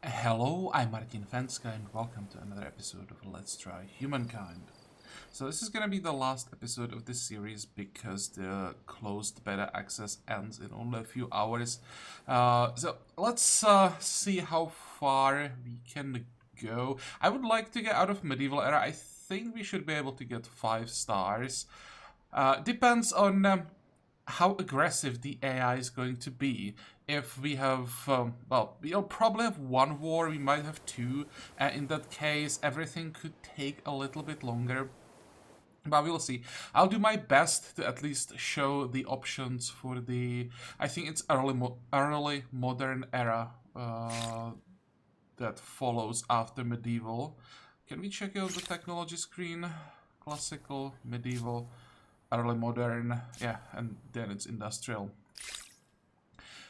Hello, I'm Martin Fencka and welcome to another episode of Let's Try Humankind. So this is gonna be the last episode of this series because the closed beta access ends in only a few hours. So let's see how far we can go. I would like to get out of medieval era. I think we should be able to get 5 stars. Depends on how aggressive the AI is going to be. If we have, well, we'll probably have one war, we might have two. In that case, everything could take a little bit longer. But we'll see. I'll do my best to at least show the options for the, I think it's early modern era that follows after medieval. Can we check out the technology screen? Classical, medieval, early modern, yeah, and then it's industrial.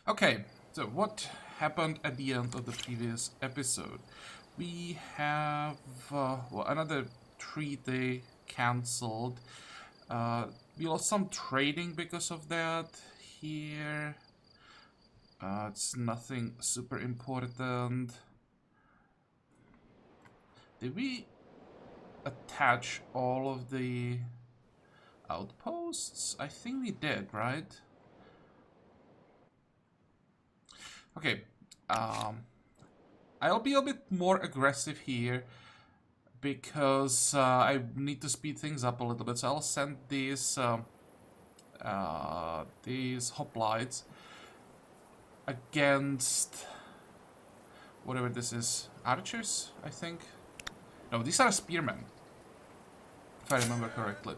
Okay, so what happened at the end of the previous episode? We have well, another treaty cancelled. We lost some trading because of that here. It's nothing super important. Did we attach all of the outposts? I think we did, right? Okay, I'll be a bit more aggressive here because I need to speed things up a little bit. So I'll send these hoplites against whatever this is. Archers, I think. No, these are spearmen, if I remember correctly.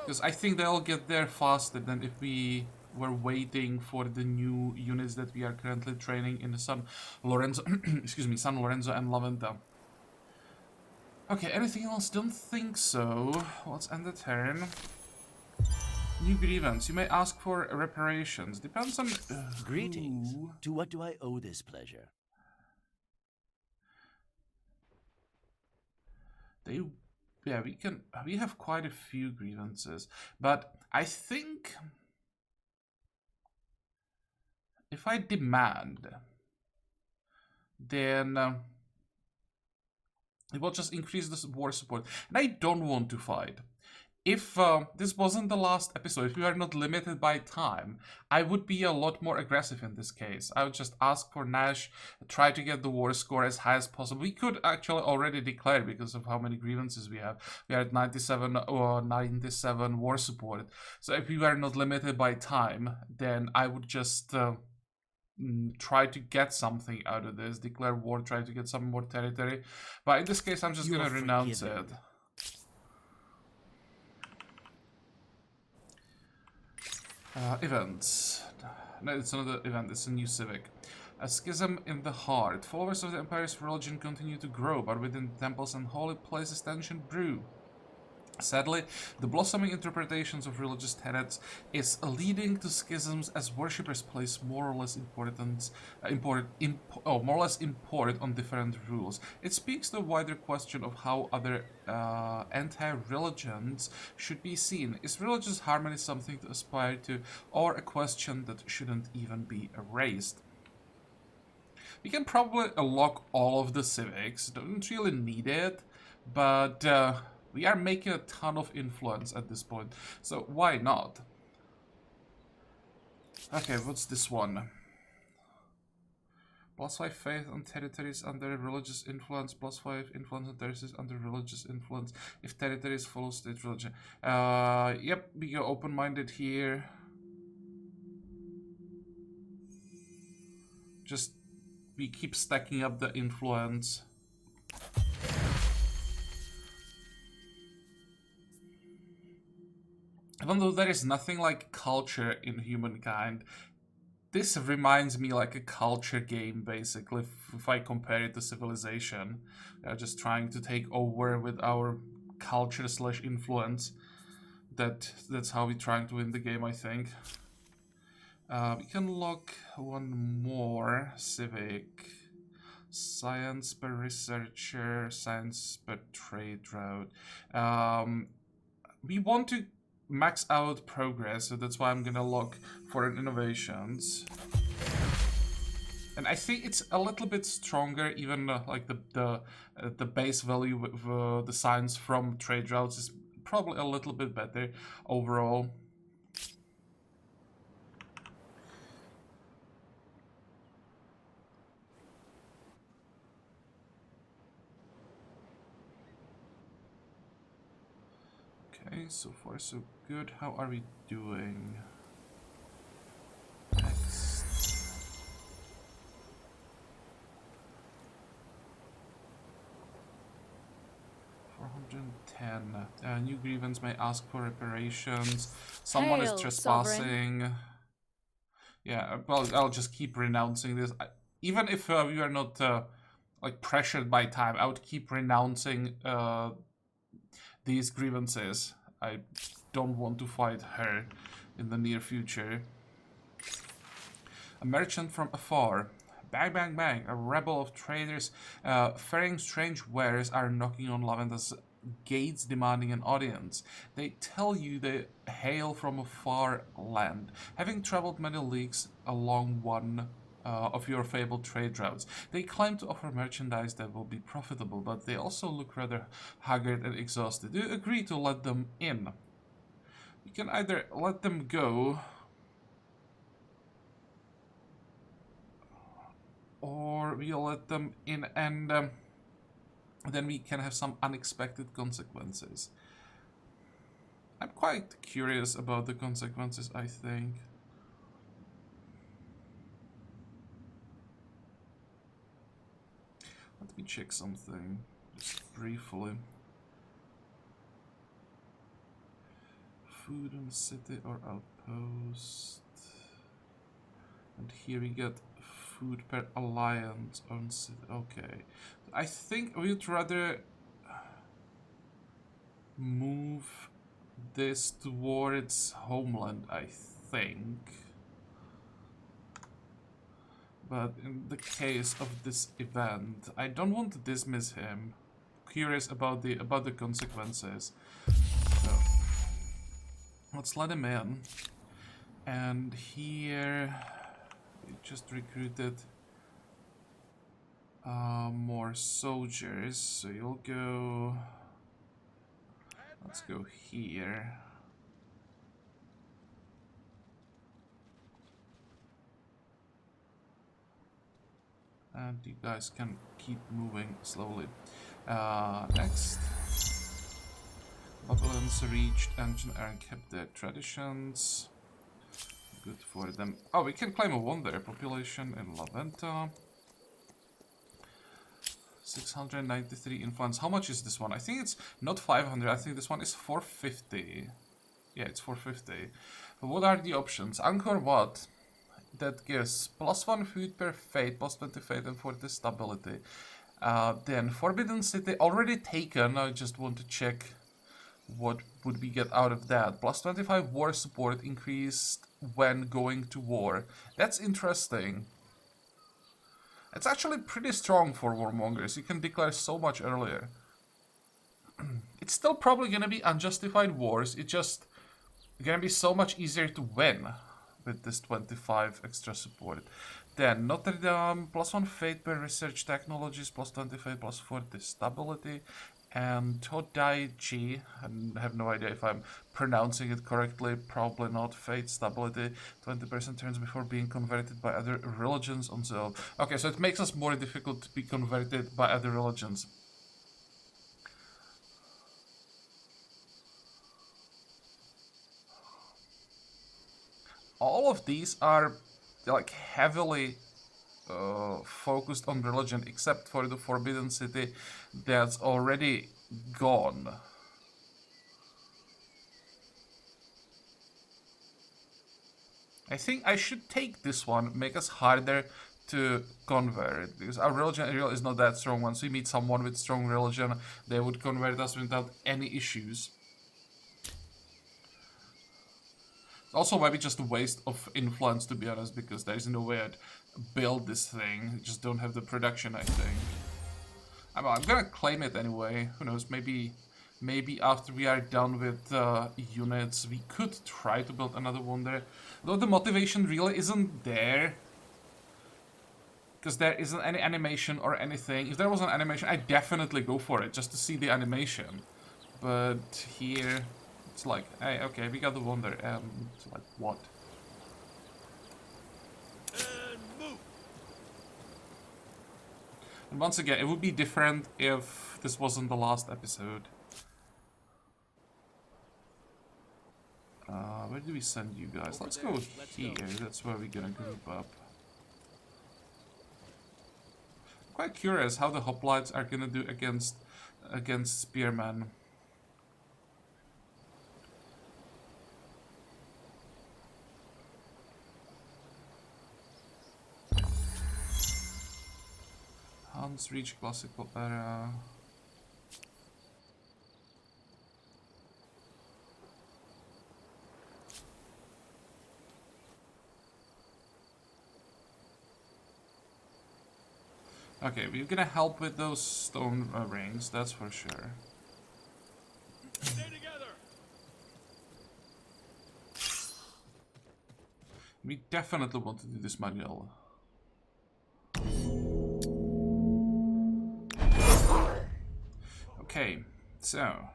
Because I think they'll get there faster than if we were waiting for the new units that we are currently training in the San Lorenzo, excuse me, San Lorenzo and Laventa. Okay, anything else? Don't think so. Let's end the turn. New grievance. You may ask for reparations. Depends on Greetings. who. To what do I owe this pleasure? Yeah, we have quite a few grievances, but I think if I demand, then it will just increase the war support, and I don't want to fight. If this wasn't the last episode, if we are not limited by time, I would be a lot more aggressive in this case. I would just ask for Nash, try to get the war score as high as possible. We could actually already declare because of how many grievances we have. We are at 97 or 97 war support. So if we were not limited by time, then I would just try to get something out of this, declare war, try to get some more territory. But in this case, I'm just gonna renounce it. Events. No, it's not an event, it's a new civic. A schism in the heart. Followers of the Empire's religion continue to grow, but within temples and holy places tension brew. Sadly, the blossoming interpretations of religious tenets is leading to schisms as worshippers place more or less import on different rules. It speaks to a wider question of how other anti-religions should be seen. Is religious harmony something to aspire to, or a question that shouldn't even be raised? We can probably unlock all of the civics, don't really need it, but we are making a ton of influence at this point, so why not? Okay, what's this one? +5 faith on territories under religious influence, +5 influence on territories under religious influence if territories follow state religion. Yep, we go open-minded here. Just, we keep stacking up the influence. Even though there is nothing like culture in Humankind, this reminds me like a culture game, basically, if I compare it to Civilization. Just trying to take over with our culture / influence. That's how we're trying to win the game, I think. We can lock one more civic. Science per researcher, science per trade route. We want to max out progress, so that's why I'm gonna lock foreign innovations. And I think it's a little bit stronger, even like the base value with the science from trade routes is probably a little bit better overall. Okay, so far so good. How are we doing? Next. 410. New grievance may ask for reparations. Someone is Hail, trespassing. Yeah, well, I'll just keep renouncing this. Even if we are not like pressured by time, I would keep renouncing these grievances. I don't want to fight her in the near future. A merchant from afar. Bang, bang, bang. A rebel of traders ferrying strange wares are knocking on Lavenda's gates demanding an audience. They tell you they hail from a far land, having traveled many leagues along one of your fabled trade routes. They claim to offer merchandise that will be profitable, but they also look rather haggard and exhausted. Do you agree to let them in? You can either let them go, or we'll let them in and then we can have some unexpected consequences. I'm quite curious about the consequences, I think. Let me check something, just briefly. Food in the city or outpost. And here we get food per alliance on city. Okay. I think we'd rather move this towards homeland, I think. But in the case of this event, I don't want to dismiss him. Curious about the consequences. So let's let him in. And here we just recruited more soldiers. So you'll go. Let's go here. And you guys can keep moving slowly. Next. Babylons reached ancient and kept their traditions. Good for them. Oh, we can claim a wonder population in Laventa. 693 influence. How much is this one? I think it's not 500. I think this one is 450. Yeah, it's 450. What are the options? Anchor what? That gives +1 food per fate, +20 fate and 40 stability. Then Forbidden City already taken. I just want to check what would we get out of that. +25 war support increased when going to war. That's interesting. It's actually pretty strong for warmongers. You can declare so much earlier. It's still probably gonna be unjustified wars. It's just gonna be so much easier to win with this 25 extra support. Then Notre Dame, +1 fate per research technologies, +20 fate, +40 stability. And Todaiji, I have no idea if I'm pronouncing it correctly, probably not, fate stability, 20% turns before being converted by other religions on the... Okay, so it makes us more difficult to be converted by other religions. All of these are like heavily focused on religion, except for the Forbidden City that's already gone. I think I should take this one, make us harder to convert, because our religion is not that strong. Once we meet someone with strong religion, they would convert us without any issues. Also, maybe just a waste of influence, to be honest, because there's no way I'd build this thing. Just don't have the production, I think. I'm gonna claim it anyway. Who knows? Maybe after we are done with units, we could try to build another one there. Though the motivation really isn't there. Because there isn't any animation or anything. If there was an animation, I'd definitely go for it, just to see the animation. But here, it's like, hey, okay, we got the wonder, and like, what? And once again, it would be different if this wasn't the last episode. Where do we send you guys? Let's go here. That's where we're gonna group up. Quite curious how the hoplites are gonna do against spearmen. Hans reach classical era. Okay, we're gonna help with those stone rings, that's for sure. Stay together. We definitely want to do this manual. Okay, so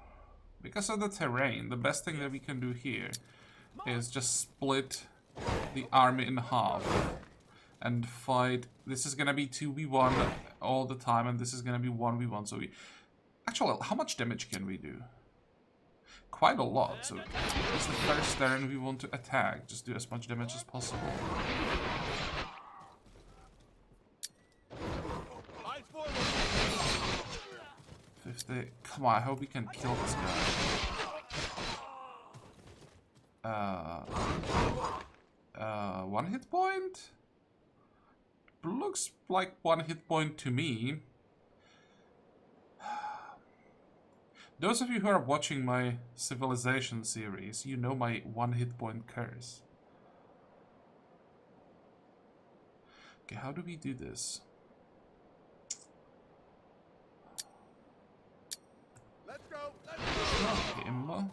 because of the terrain, the best thing that we can do here is just split the army in half and fight. This is gonna be 2v1 all the time, and this is gonna be 1v1. So we actually, how much damage can we do? Quite a lot. So it's the first turn we want to attack. Just do as much damage as possible. 50. Come on, I hope we can kill this guy. 1 hit point? Looks like 1 hit point to me. Those of you who are watching my Civilization series, you know my 1 hit point curse. Okay, how do we do this? Let's go. Let's go. Him.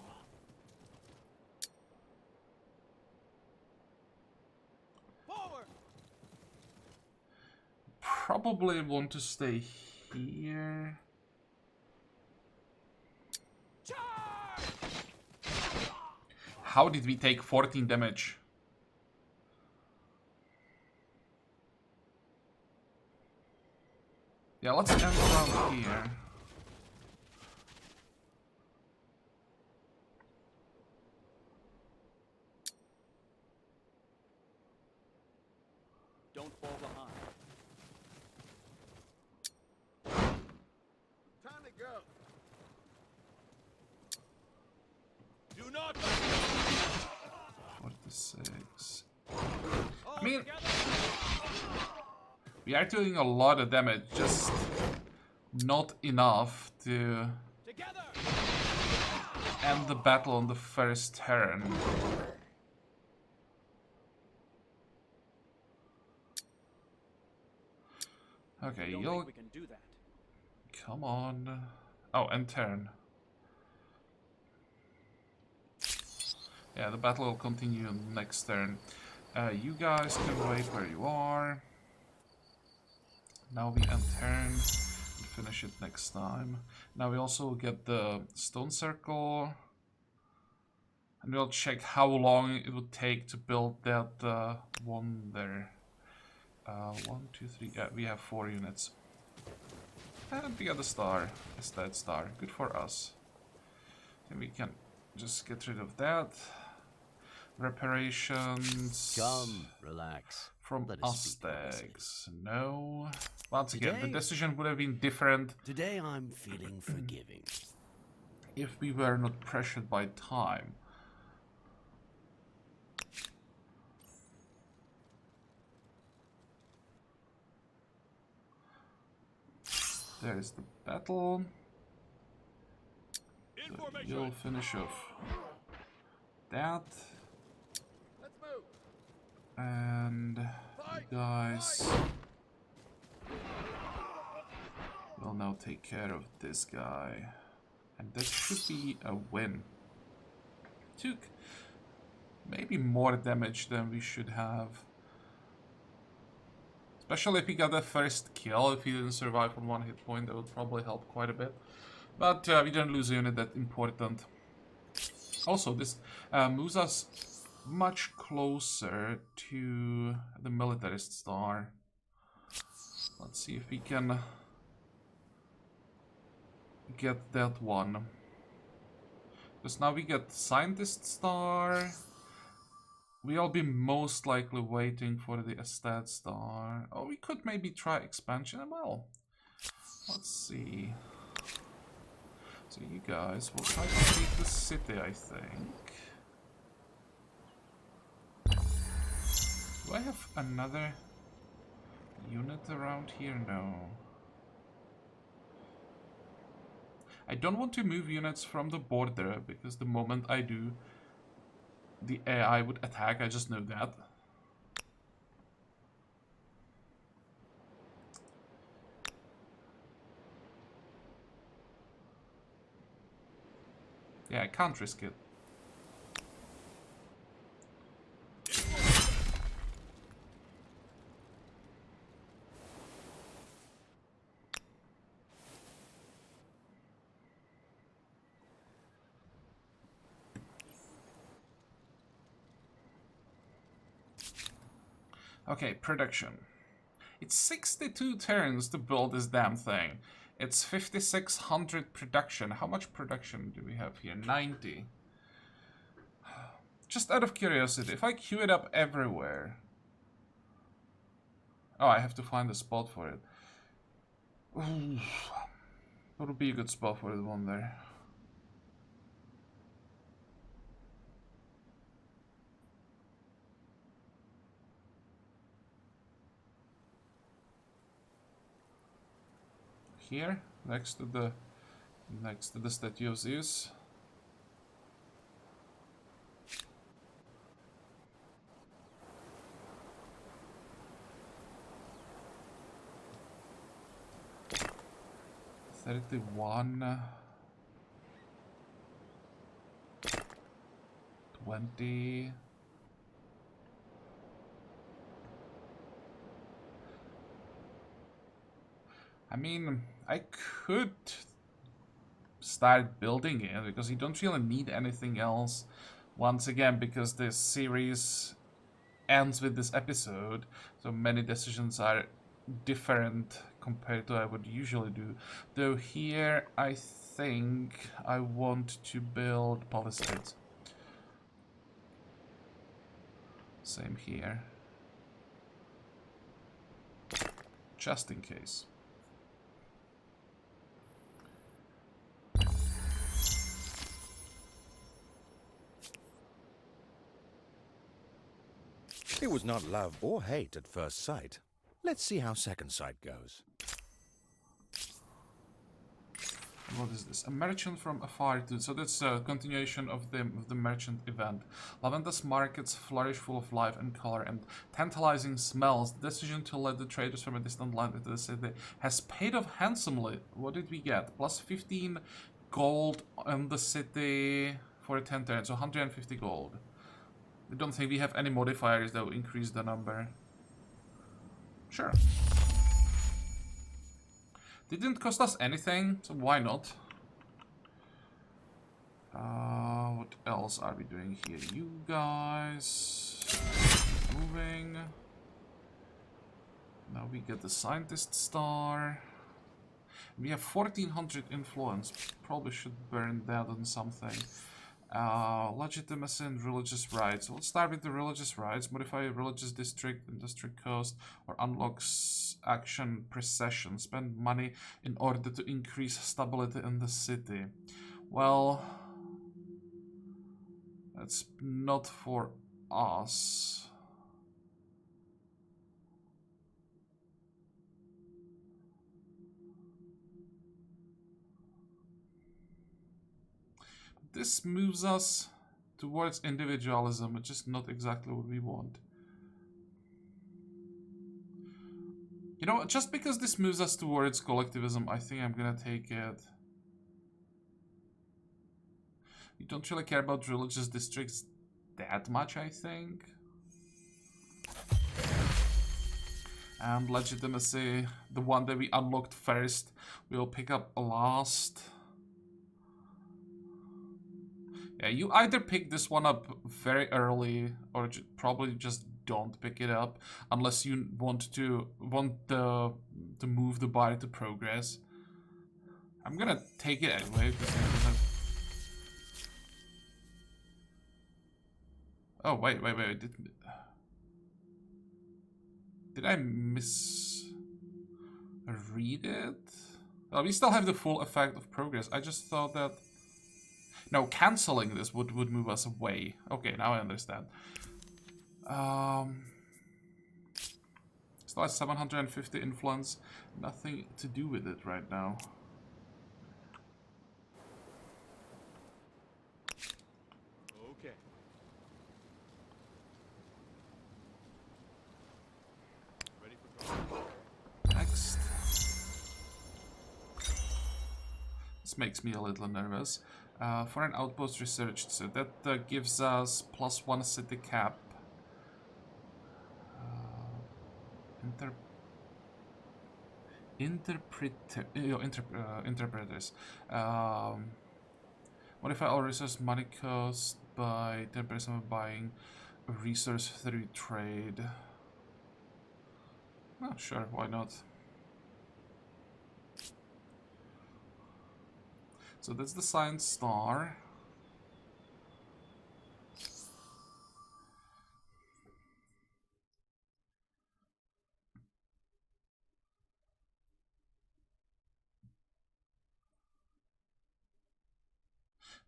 Forward. Probably want to stay here. How did we take 14 damage? Yeah, let's end around here. Don't fall behind. Time to go. Do not. 46. I mean, we are doing a lot of damage, just not enough to end the battle on the first turn. Okay, you'll... We can do that. Come on. Oh, and turn. Yeah, the battle will continue next turn. You guys can wait where you are. Now we end turn and finish it next time. Now we also get the stone circle. And we'll check how long it would take to build that one there. 1, 2, 3, yeah, we have 4 units. And we got the star. It's that star. Good for us. And we can just get rid of that. Reparations. Come, relax. From Let us speak Aztecs. No. Once again, the Today- decision would have been different Today I'm feeling forgiving. if we were not pressured by time. There is the battle. So you'll finish off that. Let's move. And you guys will now take care of this guy. And that should be a win. Took maybe more damage than we should have. Especially if he got the first kill, if he didn't survive on 1 hit point, that would probably help quite a bit. But we didn't lose a unit that important. Also, this moves us much closer to the militarist star. Let's see if we can get that one. Because now we get scientist star. We'll be most likely waiting for the estate star. Oh, we could maybe try expansion. Well, let's see. So you guys will try to take the city, I think. Do I have another unit around here? No. I don't want to move units from the border, because the moment I do, the AI would attack, I just know that. Yeah, I can't risk it. Okay, production. It's 62 turns to build this damn thing. It's 5,600 production. How much production do we have here? 90. Just out of curiosity, if I queue it up everywhere... Oh, I have to find a spot for it. Ooh. What would be a good spot for it, one there? Here, next to the statue of Zeus. $31, 20. I mean, I could start building it because you don't really need anything else. Once again, because this series ends with this episode, so many decisions are different compared to what I would usually do. Though here, I think I want to build palisades. Same here. Just in case. It was not love or hate at first sight. Let's see how second sight goes. What is this? A merchant from afar too. So that's a continuation of the merchant event. Lavenda's markets flourish full of life and color and tantalizing smells. The decision to let the traders from a distant land into the city has paid off handsomely. What did we get? Plus 15 gold on the city for 10 turns, so 150 gold. I don't think we have any modifiers that will increase the number. Sure. Didn't cost us anything, so why not? What else are we doing here? You guys... moving. Now we get the scientist star. We have 1400 influence. Probably should burn that on something. Legitimacy and religious rights. So let's start with the religious rights. Modify religious district, industry cost, or unlocks action precession. Spend money in order to increase stability in the city. Well, that's not for us. This moves us towards individualism, which is not exactly what we want. You know, just because this moves us towards collectivism, I think I'm gonna take it. We don't really care about religious districts that much, I think. And legitimacy, the one that we unlocked first, we'll pick up last. Yeah, you either pick this one up very early or probably just don't pick it up unless you want to move the body to progress. I'm gonna take it anyway because oh wait. Did I misread it? Well, we still have the full effect of progress. I just thought that no, canceling this would move us away. Okay, now I understand. Still has 750 influence. Nothing to do with it right now. Okay. Ready for combat. Next. This makes me a little nervous. Foreign outpost researched, so that gives us +1 city cap. Interpreters. Modify all resource money cost by 10% of buying a resource through trade. Oh, sure, why not? So that's the science star.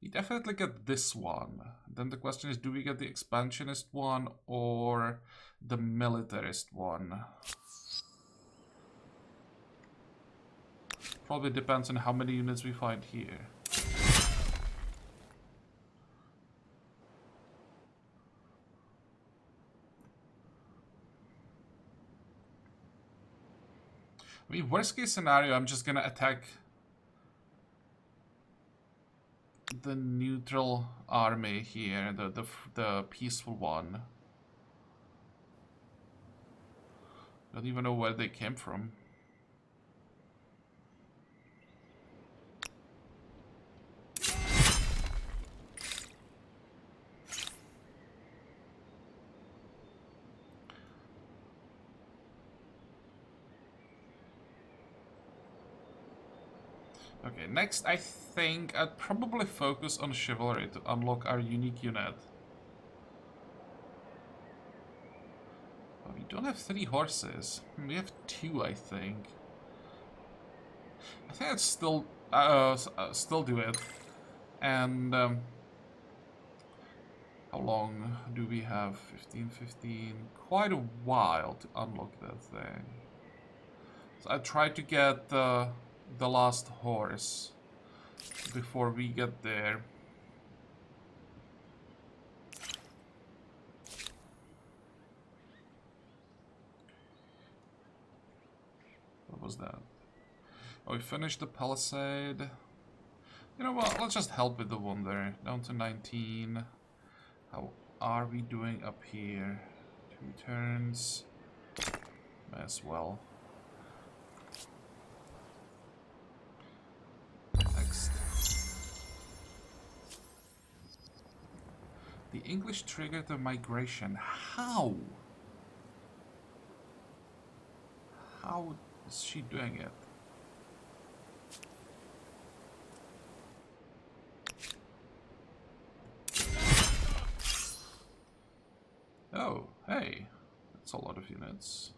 We definitely get this one. Then the question is, do we get the expansionist one or the militarist one? Probably depends on how many units we find here. I mean, worst case scenario, I'm just gonna attack the neutral army here, the peaceful one. Don't even know where they came from. Okay, next I think I'd probably focus on chivalry to unlock our unique unit. Oh, we don't have 3 horses. We have 2, I think. I think I'd still do it. And how long do we have? 15. Quite a while to unlock that thing. So I try to get the last horse before we get there. What was that? Oh, we finished the palisade. You know what? Let's just help with the wonder. Down to 19. How are we doing up here? 2 turns. As well. Next. The English triggered the migration. How? How is she doing it? Oh, hey. That's a lot of units.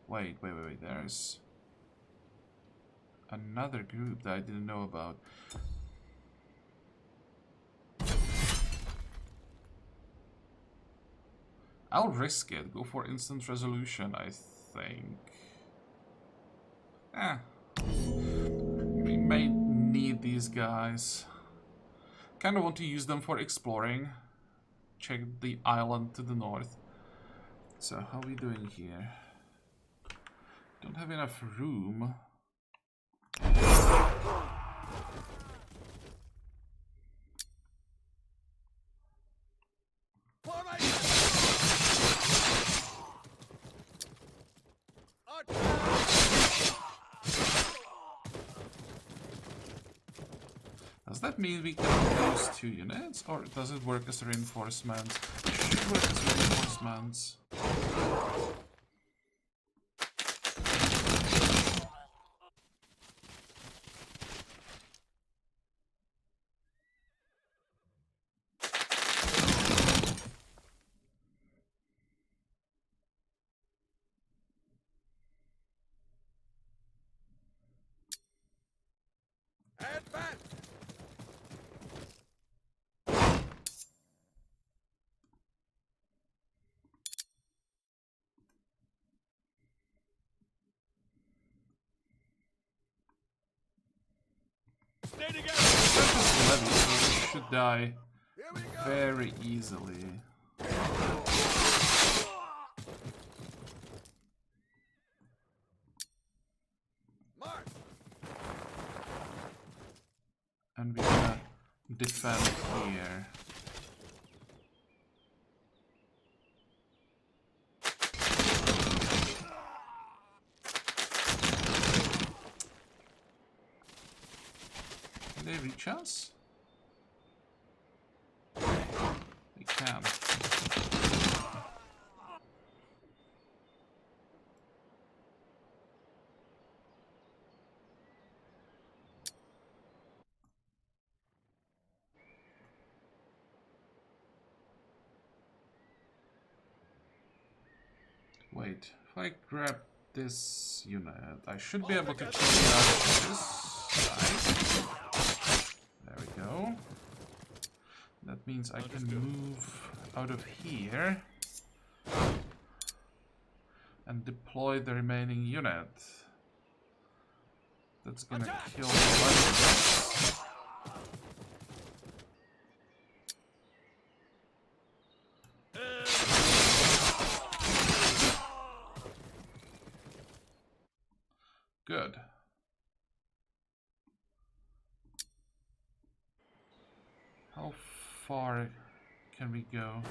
Wait. There's another group that I didn't know about. I'll risk it. Go for instant resolution, I think. We may need these guys. Kind of want to use them for exploring. Check the island to the north. So, how are we doing here? Don't have enough room. Does that mean we can lose 2 units, or does it work as reinforcements? It should work as reinforcements. Stay together. Surface levy, so this should die very easily. And we're gonna defend here. Can they reach us? They can. Wait, if I grab this unit, I should be able to kill it out of this side. There we go. That means I can move out of here and deploy the remaining unit. That's gonna kill the others. Good. How far can we go?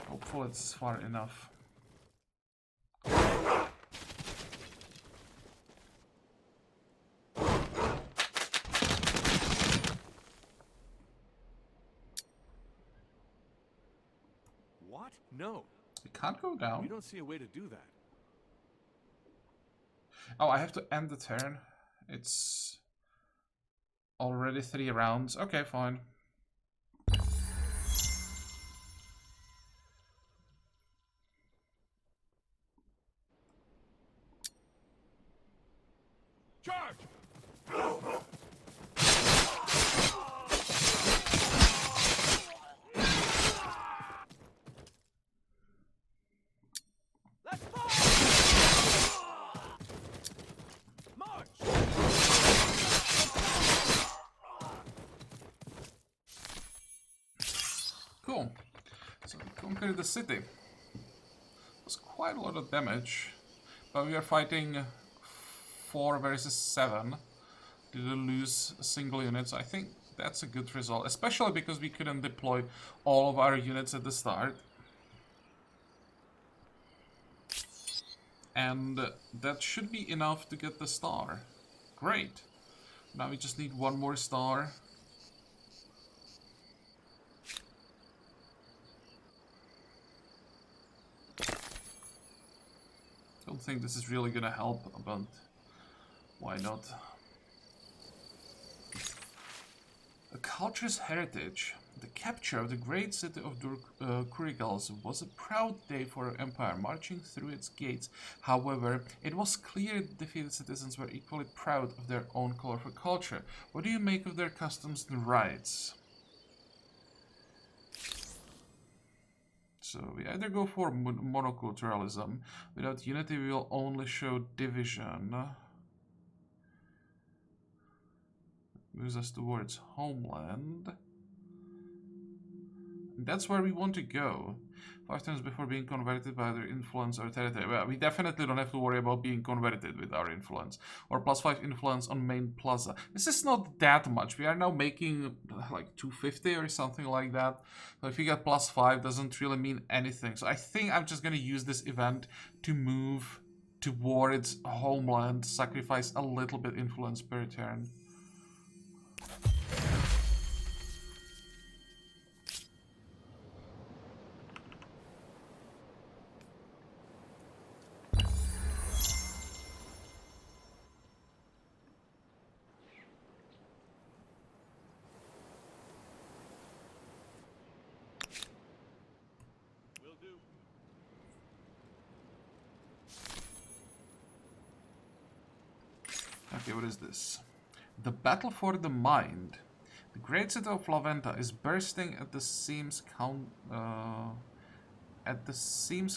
Hopefully it's far enough. What? No. It can't go We down. don't see a way to do that. Oh, I have to end the turn. It's already 3 rounds. Okay, fine. Charge! Let's fall! March! Cool. So we conquered the city. It was quite a lot of damage. But we are fighting 4 versus 7. Didn't lose a single unit, so I think that's a good result. Especially because we couldn't deploy all of our units at the start. And that should be enough to get the star. Great. Now we just need 1 more star. Don't think this is really gonna help, but why not? A culture's heritage. The capture of the great city of Kurigals was a proud day for our empire, marching through its gates. However, it was clear the defeated citizens were equally proud of their own colorful culture. What do you make of their customs and rites? So we either go for monoculturalism. Without unity, we will only show division. Moves us towards homeland. And that's where we want to go. 5 turns before being converted by their influence or territory. Well, we definitely don't have to worry about being converted with our influence. Or +5 influence on main plaza. This is not that much. We are now making like 250 or something like that. So if you get +5, doesn't really mean anything. So I think I'm just going to use this event to move towards homeland, sacrifice a little bit influence per turn. Okay, what is this? The battle for the mind. The great city of Laventa is bursting at the seams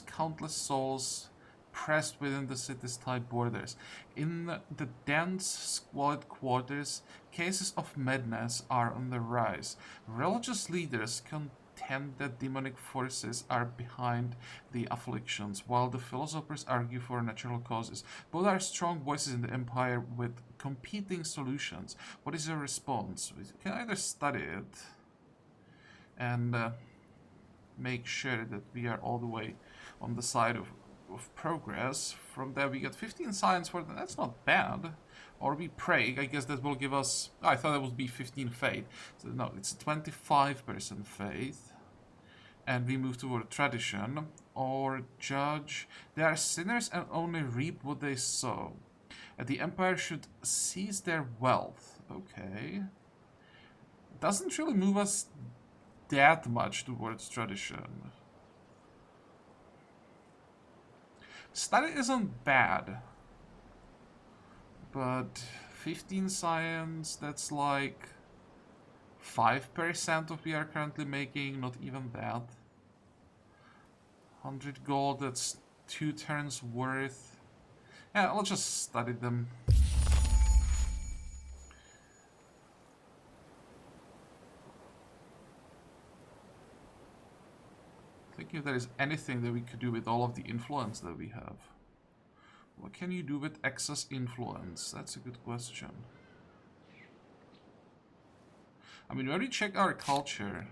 countless souls pressed within the city's tight borders. In the dense, squalid quarters, cases of madness are on the rise. Religious leaders contend that demonic forces are behind the afflictions, while the philosophers argue for natural causes. Both are strong voices in the Empire with competing solutions. What is your response? We can either study it and make sure that we are all the way on the side of progress. From there we get 15 science for that. That's not bad. Or we pray. I guess that will give us... I thought it would be 15 faith. So no, it's 25% faith. And we move toward tradition. Or judge. They are sinners and only reap what they sow. The Empire should seize their wealth. Okay. Doesn't really move us that much towards tradition. Study isn't bad, but 15 science, that's like 5% of what we are currently making, not even that. 100 gold, that's 2 turns worth. Yeah, I'll just study them. Thinking if there is anything that we could do with all of the influence that we have. What can you do with excess influence? That's a good question. I mean, when we check our culture,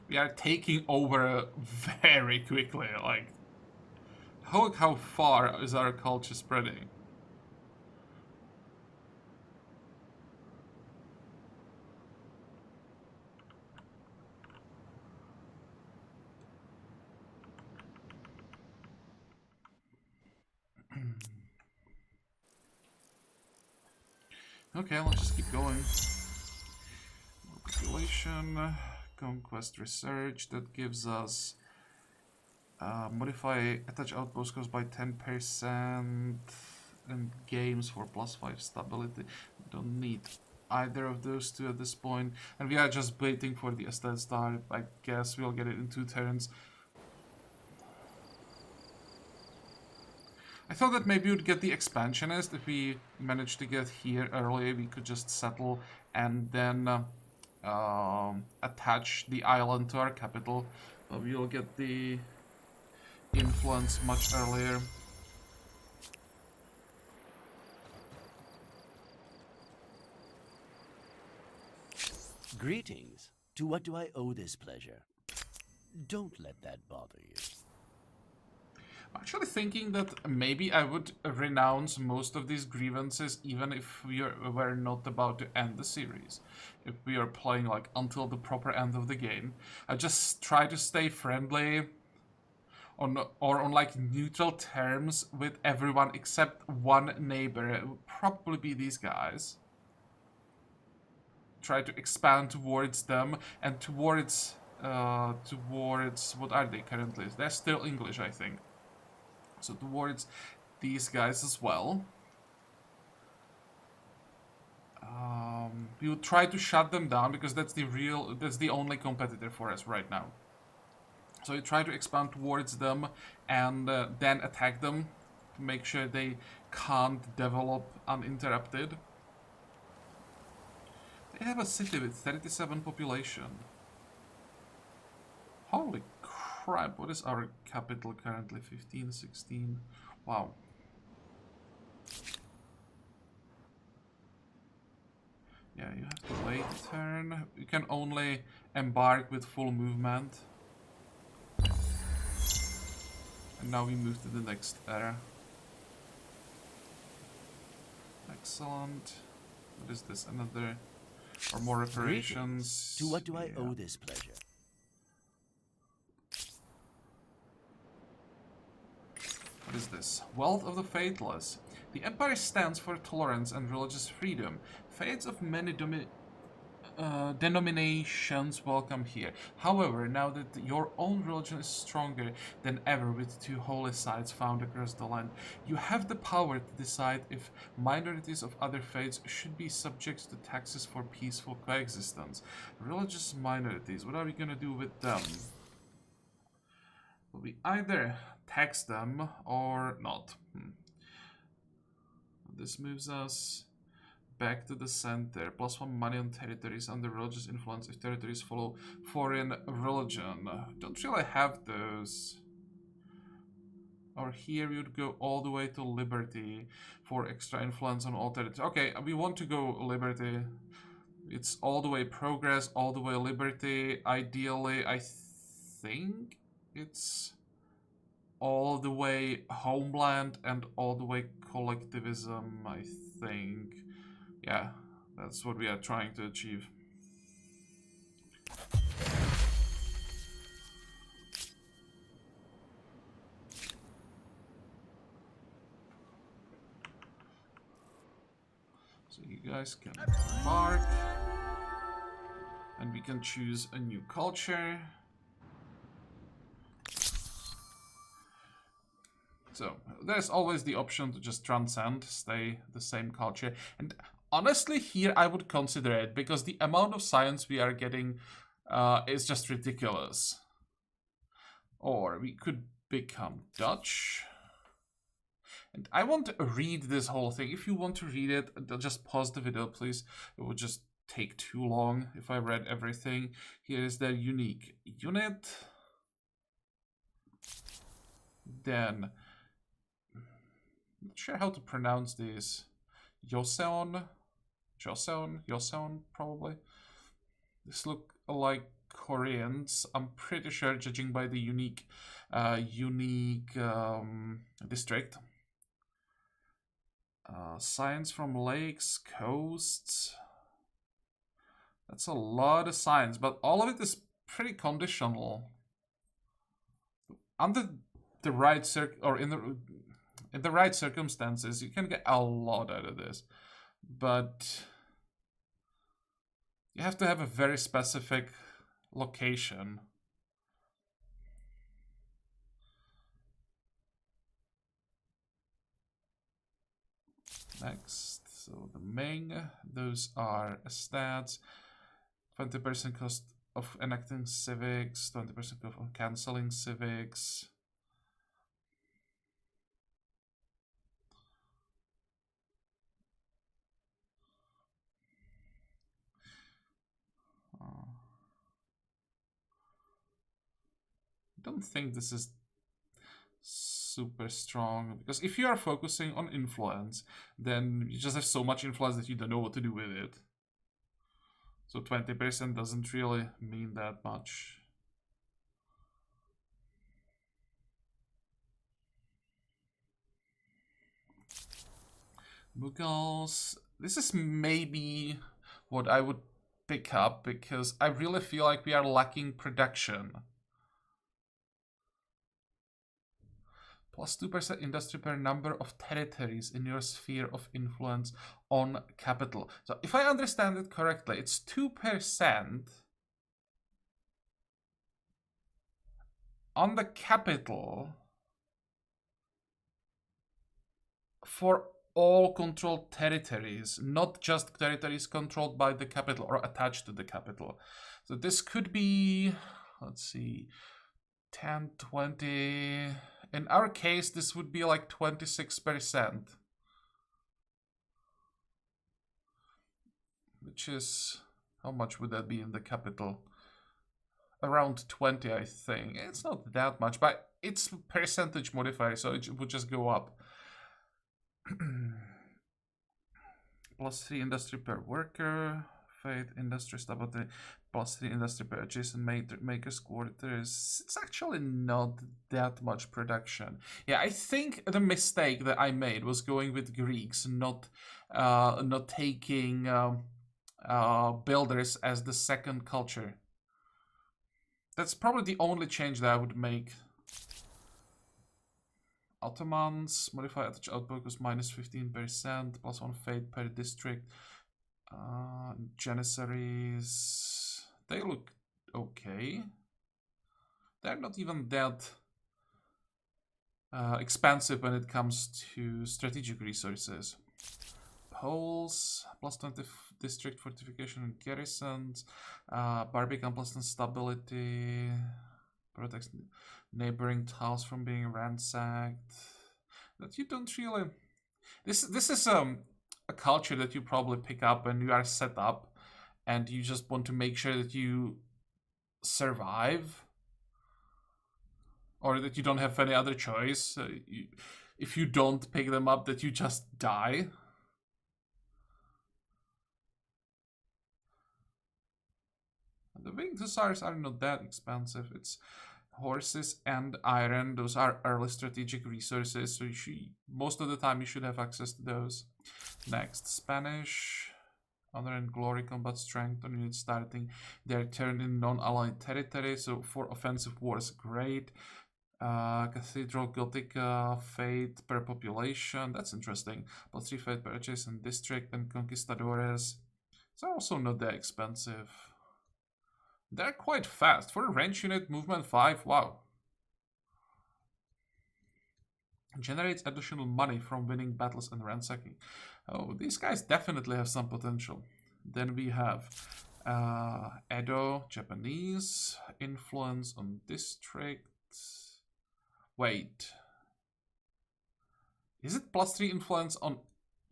we are taking over very quickly. Like, how far is our culture spreading? Okay, let's just keep going. Population, conquest research, that gives us modify attach outpost cost by 10% and games for +5 stability. Don't need either of those two at this point, and we are just waiting for the estate start. I guess we'll get it in 2 turns. I thought that maybe we'd get the expansionist. If we managed to get here early, we could just settle and then attach the island to our capital. But we'll get the influence much earlier. Greetings. To what do I owe this pleasure? Don't let that bother you. I'm actually thinking that maybe I would renounce most of these grievances even if we're not about to end the series. If we are playing like until the proper end of the game. I just try to stay friendly on like neutral terms with everyone except one neighbor. It would probably be these guys. Try to expand towards them and towards what are they currently? They're still English, I think. So towards these guys as well. We will try to shut them down because that's the only competitor for us right now. So we try to expand towards them and then attack them to make sure they can't develop uninterrupted. They have a city with 37 population. Holy crap, what is our capital currently? 15, 16. Wow. Yeah, you have to wait a turn. You can only embark with full movement. And now we move to the next era. Excellent. What is this? Another or more reparations? To what do I owe this pleasure? What is this? Wealth of the Faithless. The Empire stands for tolerance and religious freedom. Faiths of many denominations welcome here. However, now that your own religion is stronger than ever with 2 holy sites found across the land, you have the power to decide if minorities of other faiths should be subject to taxes for peaceful coexistence. Religious minorities, what are we gonna do with them? We either tax them or not. This moves us back to the center. +1 money on territories under religious influence if territories follow foreign religion. Don't really have those. Or here we would go all the way to liberty for extra influence on all territories. Okay, we want to go liberty. It's all the way progress, all the way liberty. Ideally, I think it's all the way homeland and all the way collectivism, I think. Yeah, that's what we are trying to achieve. So you guys can embark. And we can choose a new culture. So there's always the option to just transcend, stay the same culture. And honestly, here I would consider it, because the amount of science we are getting is just ridiculous. Or we could become Dutch. And I won't read this whole thing. If you want to read it, just pause the video, please. It would just take too long if I read everything. Here is their unique unit. Then, not sure how to pronounce these. Joseon, probably. This look like Koreans. I'm pretty sure, judging by the unique district. Science from lakes, coasts. That's a lot of science, but all of it is pretty conditional. Under the right in the right circumstances, you can get a lot out of this, but you have to have a very specific location. Next, so the Ming, those are stats. 20% cost of enacting civics, 20% cost of cancelling civics. I don't think this is super strong, because if you are focusing on influence, then you just have so much influence that you don't know what to do with it. So 20% doesn't really mean that much. Mughals. This is maybe what I would pick up, because I really feel like we are lacking production. +2% industry per number of territories in your sphere of influence on capital. So if I understand it correctly, it's 2% on the capital for all controlled territories, not just territories controlled by the capital or attached to the capital. So this could be, let's see, 10, 20... In our case, this would be like 26%. Which is, how much would that be in the capital? Around 20, I think. It's not that much, but it's percentage modifier, so it would just go up. +3 industry per worker. Faith, industry stability, +3 industry per adjacent makers quarters. It's actually not that much production. Yeah, I think the mistake that I made was going with Greeks, not taking builders as the second culture. That's probably the only change that I would make. Ottomans, modify attach outpost was -15%, +1 faith per district. Janissaries, they look okay. They're not even that expansive when it comes to strategic resources. Poles, plus 20 district fortification and garrisons. Barbican plus 10 stability. Protects neighboring tiles from being ransacked. That you don't really... This is a culture that you probably pick up when you are set up and you just want to make sure that you survive, or that you don't have any other choice. If you don't pick them up, that you just die. The winged hussars are not that expensive. It's horses and iron. Those are early strategic resources, so most of the time you should have access to those. Next, Spanish. Honor and glory, combat strength on units starting their turn in non-allied territory, so for offensive wars, great. Cathedral, Gothic, fate per population, that's interesting. Plus 3 fate per adjacent district, and conquistadores. They're also not that expensive. They're quite fast. For a range unit, movement 5, wow. Generates additional money from winning battles and ransacking. Oh, these guys definitely have some potential. Then we have Edo, Japanese, influence on districts. Wait. Is it plus 3 influence on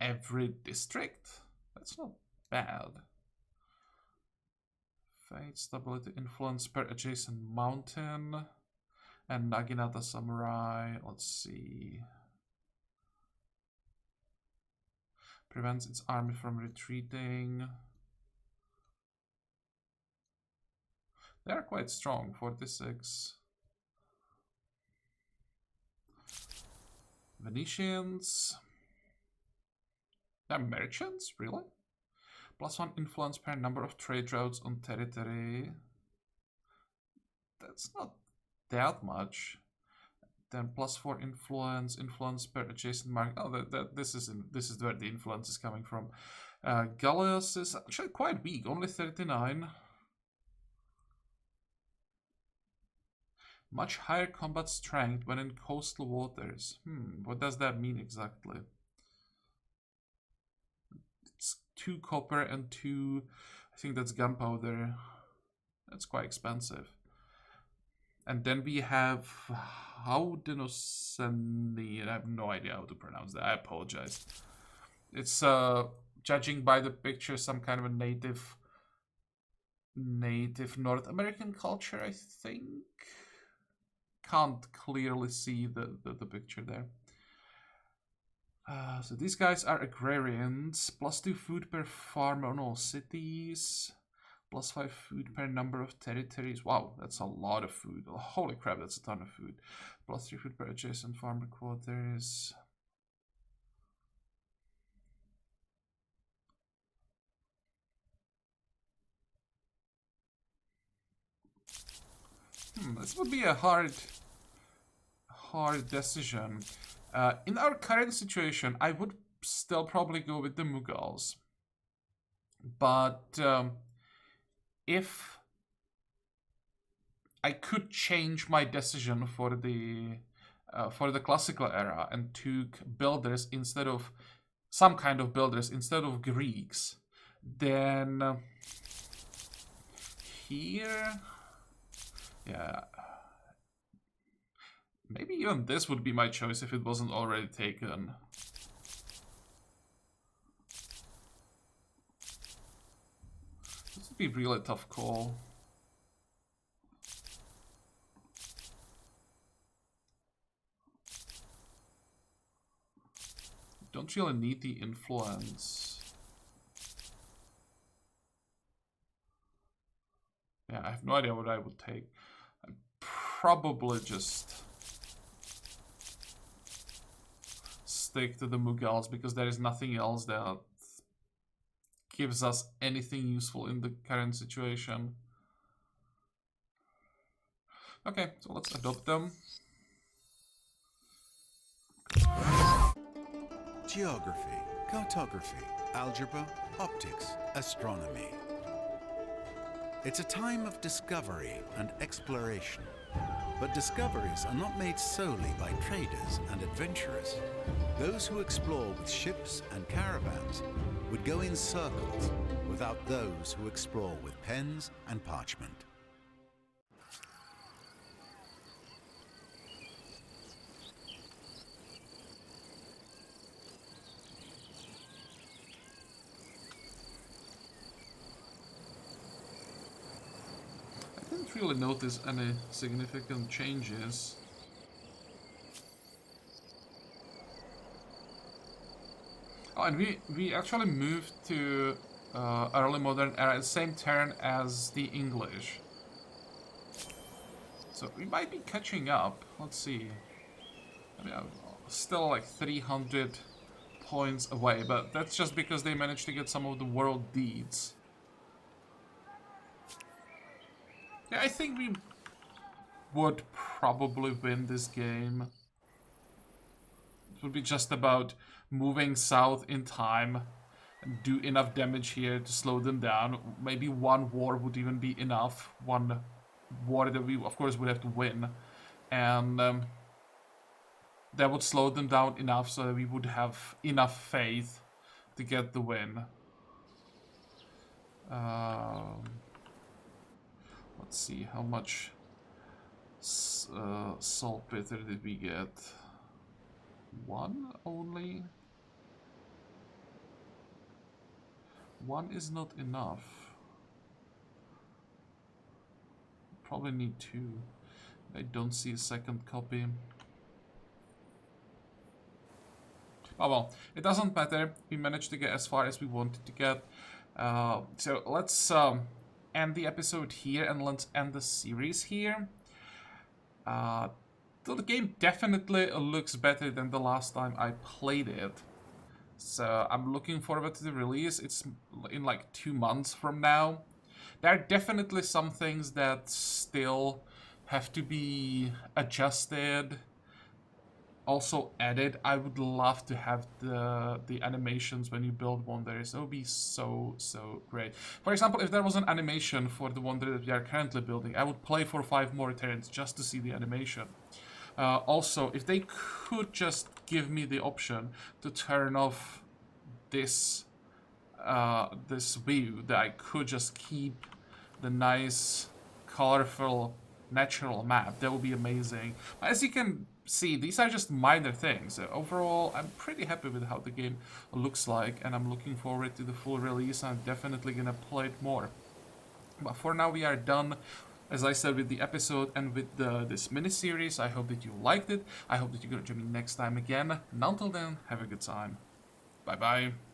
every district? That's not bad. Fate, stability, influence per adjacent mountain. And Naginata Samurai, let's see. Prevents its army from retreating. They're quite strong, 46. Venetians. They're merchants, really? Plus 1 influence per number of trade routes on territory. That's not that much. Then plus 4 influence per adjacent market. Oh, this is where the influence is coming from. Gallius is actually quite weak, only 39. Much higher combat strength when in coastal waters. What does that mean exactly? It's 2 copper and 2, I think that's gunpowder. That's quite expensive. And then we have Haudenoseni. I have no idea how to pronounce that. I apologize. It's judging by the picture, some kind of a native North American culture, I think. Can't clearly see the picture there. So these guys are agrarians. Plus 2 food per farm on all cities. Plus 5 food per number of territories. Wow, that's a lot of food. Oh, holy crap, that's a ton of food. Plus 3 food per adjacent farmer quarters. This would be a hard decision. In our current situation, I would still probably go with the Mughals. But if I could change my decision for the classical era and took builders instead of some kind of builders instead of Greeks, then here, yeah, maybe even this would be my choice if it wasn't already taken. This would be a really tough call. Don't really need the influence. Yeah, I have no idea what I would take. I'd probably just stick to the Mughals because there is nothing else that gives us anything useful in the current situation. Okay, so let's adopt them. Geography, Cartography, algebra, optics, astronomy. It's a time of discovery and exploration. But discoveries are not made solely by traders and adventurers. Those who explore with ships and caravans would go in circles without those who explore with pens and parchment. I didn't really notice any significant changes. Oh, and we actually moved to early modern era at the same turn as the English. So we might be catching up. Let's see. I mean, I'm still like 300 points away, but that's just because they managed to get some of the world deeds. Yeah, I think we would probably win this game. It would be just about moving south in time and do enough damage here to slow them down. Maybe one war would even be enough. One war that we, of course, would have to win. And that would slow them down enough so that we would have enough faith to get the win. Let's see, how much saltpeter did we get? One only? One is not enough. Probably need two. I don't see a second copy. Oh well, it doesn't matter. We managed to get as far as we wanted to get. So let's end the episode here and let's end the series here. So the game definitely looks better than the last time I played it. So I'm looking forward to the release. It's in like 2 months from now. There are definitely some things that still have to be adjusted, also added. I would love to have the animations when you build wonders. It would be so great. For example, if there was an animation for the wonder that we are currently building, I would play for 5 more turns just to see the animation. Also, if they could just give me the option to turn off this this view, that I could just keep the nice, colorful, natural map, that would be amazing. As you can see, these are just minor things. Overall, I'm pretty happy with how the game looks like, and I'm looking forward to the full release. I'm definitely gonna play it more. But for now, we are done, as I said, with the episode and with this mini-series. I hope that you liked it. I hope that you're gonna join me next time again. And until then, have a good time. Bye-bye.